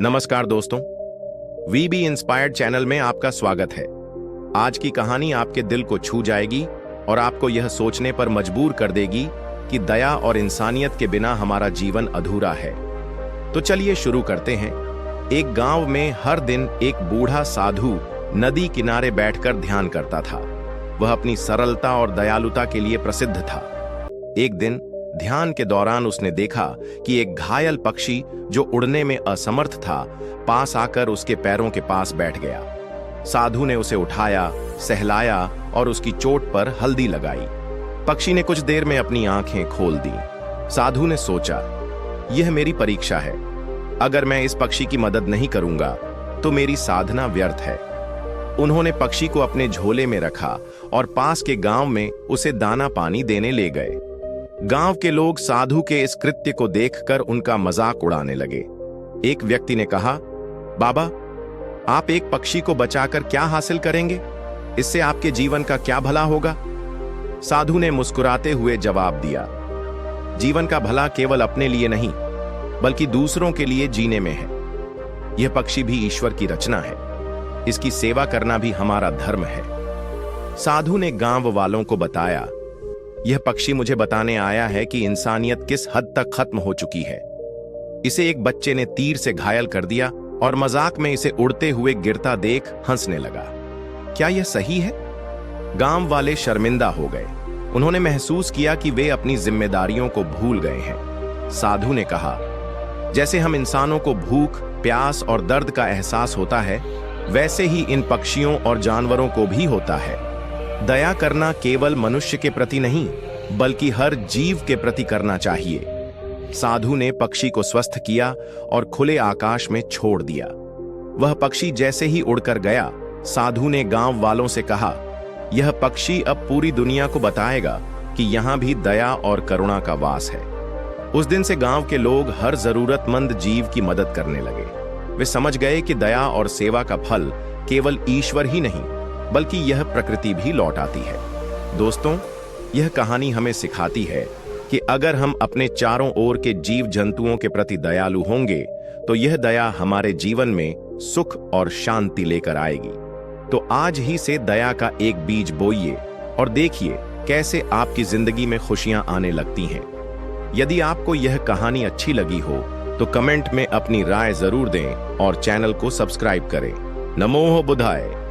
नमस्कार दोस्तों, we B inspired channel में आपका स्वागत है। आज की कहानी आपके दिल को छू जाएगी और आपको यह सोचने पर मजबूर कर देगी कि दया और इंसानियत के बिना हमारा जीवन अधूरा है। तो चलिए शुरू करते हैं। एक गांव में हर दिन एक बूढ़ा साधु नदी किनारे बैठकर ध्यान करता था। वह अपनी सरलता और दयालुता के लिए प्रसिद्ध था। एक दिन ध्यान के दौरान उसने देखा कि एक घायल पक्षी जो उड़ने में असमर्थ था, पास आकर उसके पैरों के पास बैठ गया। साधु ने उसे उठाया, सहलाया और उसकी चोट पर हल्दी लगाई। पक्षी ने कुछ देर में अपनी आंखें खोल दी। साधु ने सोचा, यह मेरी परीक्षा है। अगर मैं इस पक्षी की मदद नहीं करूंगा तो मेरी साधना व्यर्थ है। उन्होंने पक्षी को अपने झोले में रखा और पास के गांव में उसे दाना पानी देने ले गए। गांव के लोग साधु के इस कृत्य को देखकर उनका मजाक उड़ाने लगे। एक व्यक्ति ने कहा, बाबा, आप एक पक्षी को बचाकर क्या हासिल करेंगे? इससे आपके जीवन का क्या भला होगा? साधु ने मुस्कुराते हुए जवाब दिया, जीवन का भला केवल अपने लिए नहीं बल्कि दूसरों के लिए जीने में है। यह पक्षी भी ईश्वर की रचना है। इसकी सेवा करना भी हमारा धर्म है। साधु ने गांव वालों को बताया, यह पक्षी मुझे बताने आया है कि इंसानियत किस हद तक खत्म हो चुकी है। इसे एक बच्चे ने तीर से घायल कर दिया और मजाक में इसे उड़ते हुए गिरता देख हंसने लगा। क्या यह सही है? गांव वाले शर्मिंदा हो गए। उन्होंने महसूस किया कि वे अपनी जिम्मेदारियों को भूल गए हैं। साधु ने कहा, जैसे हम इंसानों को भूख, प्यास और दर्द का एहसास होता है, वैसे ही इन पक्षियों और जानवरों को भी होता है। दया करना केवल मनुष्य के प्रति नहीं बल्कि हर जीव के प्रति करना चाहिए। साधु ने पक्षी को स्वस्थ किया और खुले आकाश में छोड़ दिया। वह पक्षी जैसे ही उड़कर गया, साधु ने गांव वालों से कहा, यह पक्षी अब पूरी दुनिया को बताएगा कि यहां भी दया और करुणा का वास है। उस दिन से गांव के लोग हर जरूरतमंद जीव की मदद करने लगे। वे समझ गए कि दया और सेवा का फल केवल ईश्वर ही नहीं बल्कि यह प्रकृति भी लौटाती है। दोस्तों, यह कहानी हमें सिखाती है कि अगर हम अपने चारों ओर के जीव जंतुओं के प्रति दयालु होंगे तो यह दया हमारे जीवन में सुख और शांति लेकर आएगी। तो आज ही से दया का एक बीज बोइए और देखिए कैसे आपकी जिंदगी में खुशियां आने लगती हैं। यदि आपको यह कहानी अच्छी लगी हो तो कमेंट में अपनी राय जरूर दें और चैनल को सब्सक्राइब करें। नमो बुद्धाय।